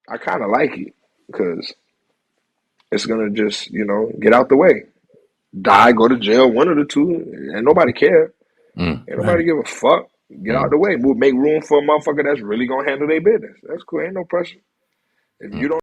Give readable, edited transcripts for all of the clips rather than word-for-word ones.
I kind of like it because it's gonna just get out the way, die, go to jail, one of the two, and nobody care. Ain't nobody Right. give a fuck. Get out Mm, the way. Move, make room for a motherfucker that's really gonna handle their business. That's cool. Ain't no pressure. If mm. you don't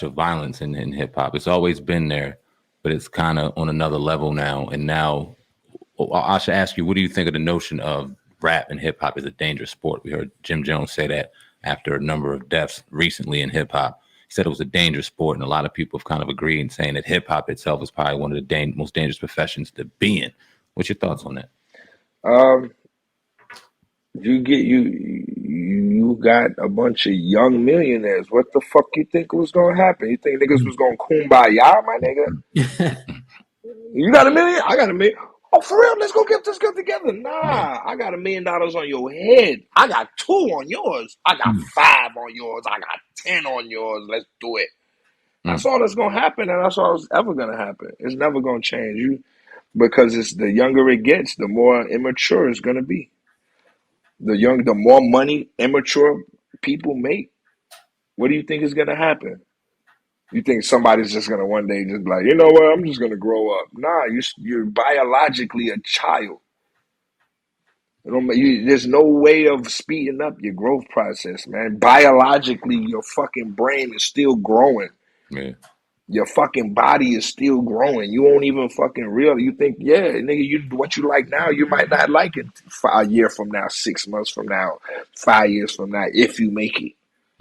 Of violence in hip hop. It's always been there, but it's kind of on another level now. And now, I should ask you, what do you think of the notion of rap and hip hop as a dangerous sport? We heard Jim Jones say that after a number of deaths recently in hip hop. He said it was a dangerous sport, and a lot of people have kind of agreed in saying that hip hop itself is probably one of the most dangerous professions to be in. What's your thoughts on that? um you got a bunch of young millionaires. What the fuck you think was gonna happen? You think niggas was gonna kumbaya, my nigga? You got a million? I got a million. Oh, for real? Let's go get this good together. Yeah. Nah, I got $1 million on your head. I got two on yours. I got Mm, five on yours. I got 10 on yours. Let's do it. That's mm. all that's gonna happen, and that's all that's ever gonna happen. It's never gonna change you because it's the younger it gets, the more immature it's gonna be. The more money immature people make. What do you think is gonna happen? You think somebody's just gonna one day just be like, you know what? I'm just gonna grow up. Nah, you're biologically a child. There's no way of speeding up your growth process, man. Biologically, your fucking brain is still growing. Yeah. Your fucking body is still growing. You won't even fucking real. You think, yeah, nigga, what you like now, you might not like it a year from now, 6 months from now, 5 years from now, if you make it.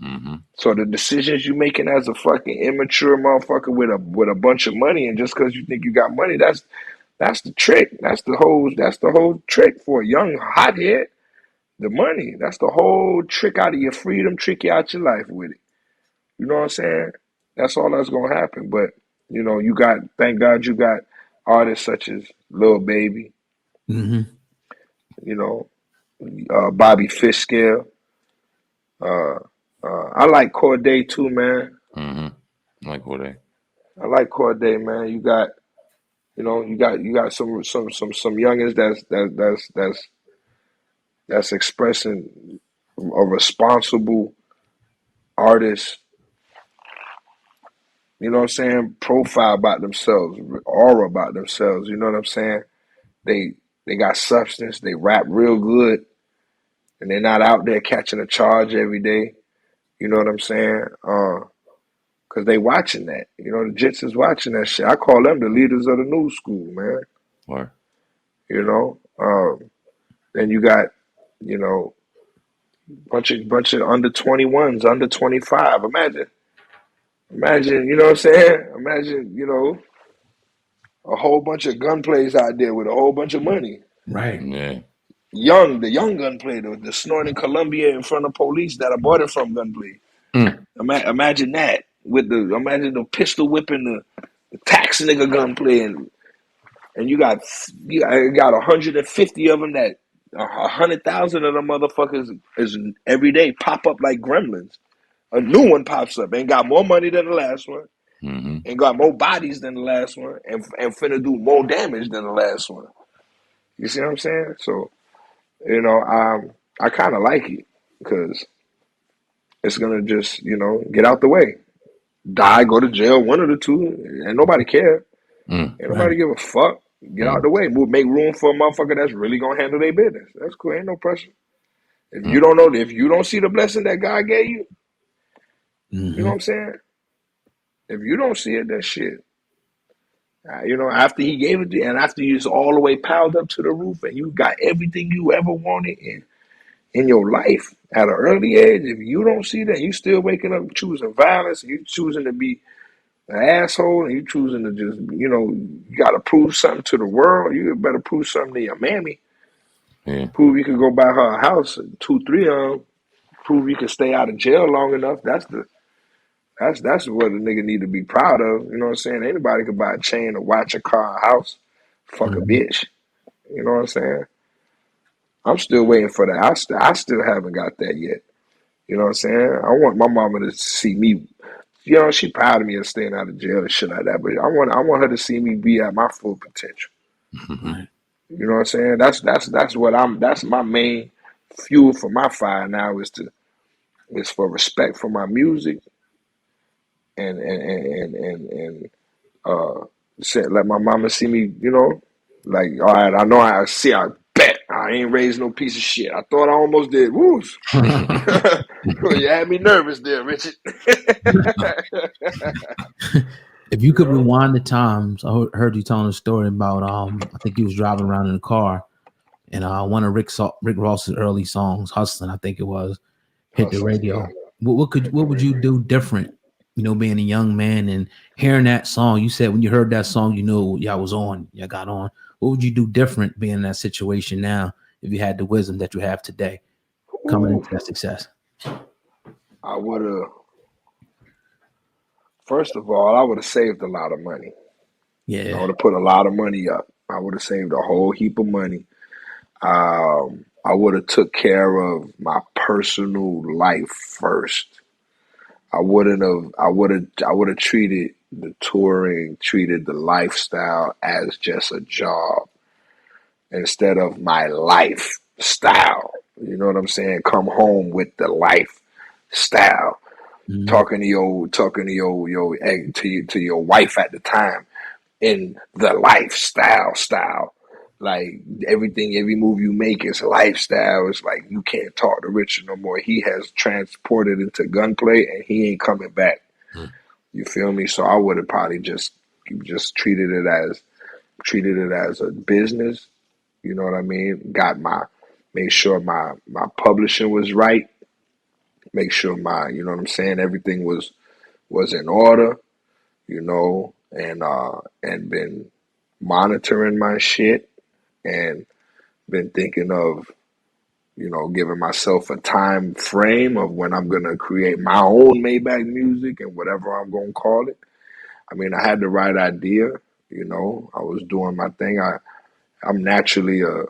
Mm-hmm. So the decisions you making as a fucking immature motherfucker with a bunch of money, and just because you think you got money, that's the trick. That's the whole trick for a young hothead. The money. That's the whole trick out of your freedom, trick you out your life with it. You know what I'm saying? That's all that's gonna happen. But thank God you got artists such as Lil Baby, Mm-hmm. you know, Bobby Fishscale. Uh, I like Corday too, man. Mm-hmm. Like what? I like Corday, man. You got some youngins that's expressing a responsible artist. You know what I'm saying? Profile about themselves, aura about themselves. You know what I'm saying? They they got substance. They rap real good, and they're not out there catching a charge every day. You know what I'm saying? Cause they watching that. The Jits is watching that shit. I call them the leaders of the new school, man. Or You know. Then you got, you know, bunch of under 21s, under 25. Imagine, you know what I'm saying? Imagine, a whole bunch of gunplays out there with a whole bunch of money. Right. yeah. The young gunplay, the snorting Columbia in front of police that I bought it from gunplay. Mm. Imagine that imagine the pistol whipping the tax nigga gunplay, and you got 150 of them that 100,000 of them motherfuckers is every day pop up like gremlins. A new one pops up and got more money than the last one Mm-hmm. and got more bodies than the last one and finna do more damage than the last one. You see what I'm saying? So, I kind of like it because it's gonna just, get out the way. Die, go to jail, one of the two, and nobody care. Mm. Ain't nobody Right. give a fuck. Get out Mm. the way. Move, make room for a motherfucker that's really gonna handle their business. That's cool. Ain't no pressure. If you Mm. don't know, if you don't see the blessing that God gave you, you know what Hmm. I'm saying? If you don't see it, that shit. After he gave it to you, and after you, it's all the way piled up to the roof, and you got everything you ever wanted in your life at an early age. If you don't see that, you still waking up choosing violence, and you choosing to be an asshole, and you choosing to just, you got to prove something to the world. You better prove something to your mammy. Yeah. Prove you could go buy her a house, two, three of them. prove you can stay out of jail long enough. That's what a nigga need to be proud of. You know what I'm saying? Anybody could buy a chain, a watch, a car, a house, fuck a Mhm. bitch. You know what I'm saying? I'm still waiting for that. I still haven't got that yet. You know what I'm saying? I want my mama to see me. You know, she proud of me of staying out of jail and shit like that. But I want her to see me be at my full potential. Mhm. Right. You know what I'm saying? That's what I'm. That's my main fuel for my fire now is for respect for my music and let my mama see me. You know, like all right, I know I see. I bet I ain't raised no piece of shit. I thought I almost did. Woos. You had me nervous there, Richard. If you You could know? rewind the times, heard you telling a story about I think he was driving around in a car and one of Rick Ross's early songs, "Hustling," I think it was, hit the Hustling, yeah. radio. What would you do different? You know, being a young man and hearing that song, you said when you heard that song, you knew y'all was on, y'all got on. What would you do different being in that situation now if you had the wisdom that you have today coming Ooh, into that success? I would have. First of all, I would have saved a lot of money. I Yeah. would have put a lot of money up. I would have saved a whole heap of money. I would have took care of my personal life first. I wouldn't have. I would have. I would have treated the touring, treated the lifestyle as just a job instead of my lifestyle. You know what I'm saying? Come home with the lifestyle. Mhm. Talking to your wife at the time in the lifestyle. Like everything, every move you make is lifestyle. It's like you can't talk to Richard no more. He has transported into GunPlay and he ain't coming back. You feel me? So I would have probably just treated it as a business. You know what I mean? Made sure my publishing was right. Make sure you know what I'm saying, everything was in order. And been monitoring my shit and been thinking of, giving myself a time frame of when I'm gonna create my own Maybach music and whatever I'm gonna call it. I mean, I had the right idea. I was doing my thing. I'm naturally an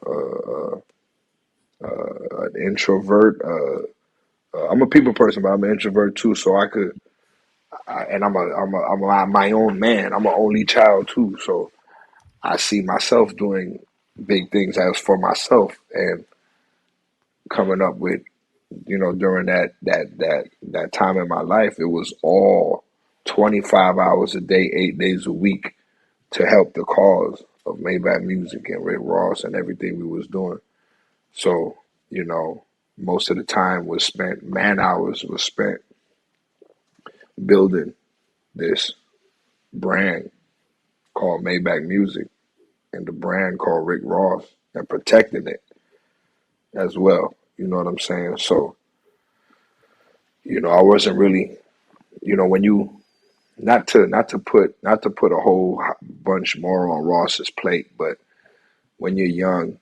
introvert. I'm a people person, but I'm an introvert too. So and I'm my own man. I'm an only child too. So I see myself doing big things as for myself and coming up with, during that time in my life, it was all 25 hours a day, 8 days a week to help the cause of Maybach Music and Rick Ross and everything we was doing. So, most of the time was spent, man hours was spent building this brand called Maybach Music and the brand called Rick Ross and protecting it as well. You know what I'm saying? So, I wasn't really, when you not to put a whole bunch more on Ross's plate, but when you're young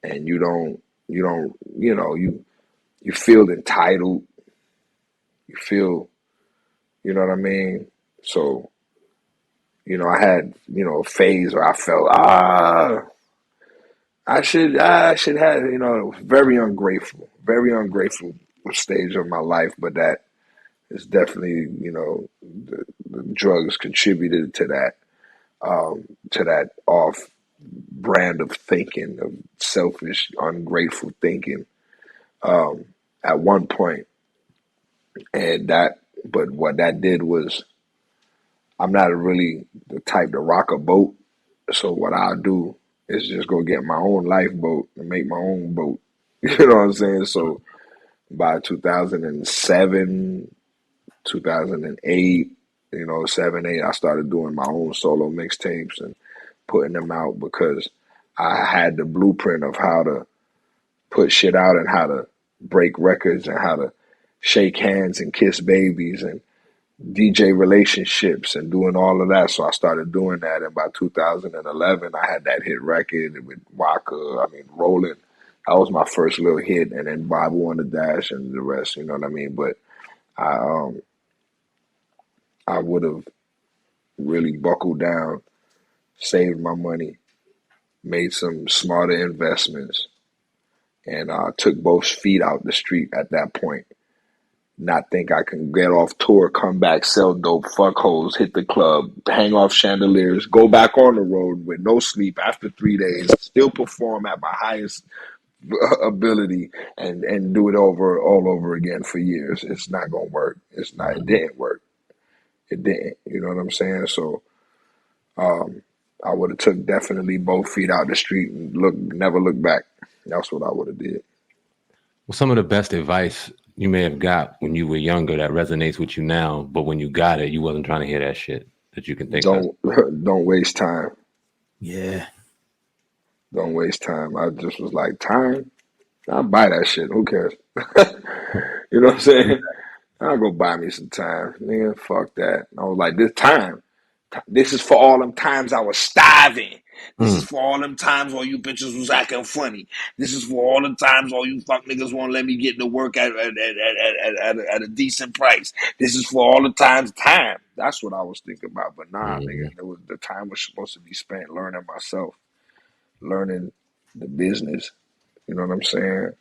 and you don't, you feel entitled, you feel, you know what I mean? So, I had, a phase where I felt, I should have, very ungrateful stage of my life, but that is definitely, the drugs contributed to that off brand of thinking, of selfish, ungrateful thinking, um, at one point. But what that did was, I'm not really the type to rock a boat. So what I'll do is just go get my own lifeboat and make my own boat. You know what I'm saying? So by 2007, 2008, 7, 8, I started doing my own solo mixtapes and putting them out because I had the blueprint of how to put shit out and how to break records and how to shake hands and kiss babies and DJ relationships and doing all of that. So I started doing that. And by 2011, I had that hit record with Waka, Rolling, That was my first little hit, and then Bible on the Dash and the rest. You know what I mean? But I I would have really buckled down, saved my money, made some smarter investments, and took both feet out the street at that point. Not think I can get off tour, come back, sell dope, fuck hoes, hit the club, hang off chandeliers, go back on the road with no sleep after 3 days, still perform at my highest ability, and do it all over again for years. It's not gonna work. It's not. It didn't work. It didn't. You know what I'm saying? So I would have took definitely both feet out the street and never look back. That's what I would have did. Well, some of the best advice you may have got when you were younger that resonates with you now, but when you got it, you wasn't trying to hear that shit that you can think of. Don't waste time. Yeah. Don't waste time. I just was like, time? I'll buy that shit. Who cares? You know what I'm saying? I'll go buy me some time. Nigga, fuck that. I was like, this time. This is for all them times I was starving. This is for all them times all you bitches was acting funny. This is for all the times all you fuck niggas won't let me get to work at a decent price. This is for all the times. Time. That's what I was thinking about. But nah, nigga, the time was supposed to be spent learning myself, learning the business. You know what I'm saying?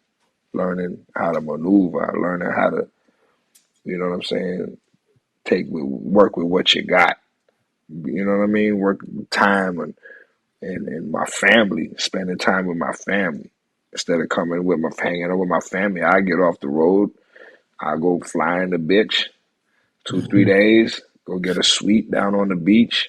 Learning how to maneuver, learning how to, you know what I'm saying, work with what you got. You know what I mean? Work time and my family, spending time with my family. Instead of hanging out with my family, I get off the road, I go fly in the bitch 2-3 days, go get a suite down on the beach,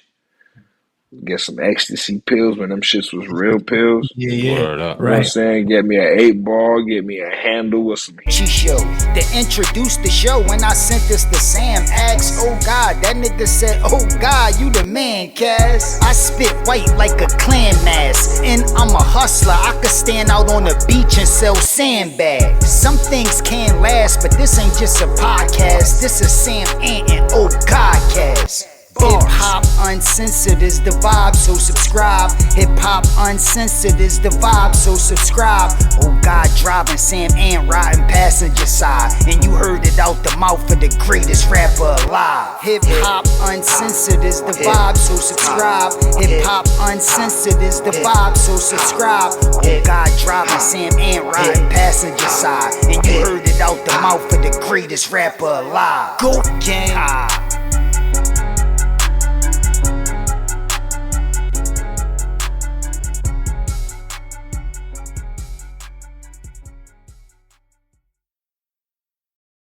get some ecstasy pills when them shits was real pills. Word up. You know what I'm saying? Get me an 8-ball, get me a handle with some Show to introduce the show. When I sent this to Sam, asked, oh God, that nigga said, oh God, you the man, Cass. I spit white like a clan mask, and I'm a hustler. I could stand out on the beach and sell sandbags. Some things can't last, but this ain't just a podcast. This is Sam Ant and oh God, Cass. Hip hop uncensored is the vibe, so subscribe. Hip hop uncensored is the vibe, so subscribe. Oh God, driving Sam Ant riding passenger side, and you heard it out the mouth of the greatest rapper alive. Hip hop uncensored is the vibe, so subscribe. Hip hop uncensored is the vibe, so subscribe. Oh God, driving Sam Ant riding passenger side, and you heard it out the mouth of the greatest rapper alive. Go gang.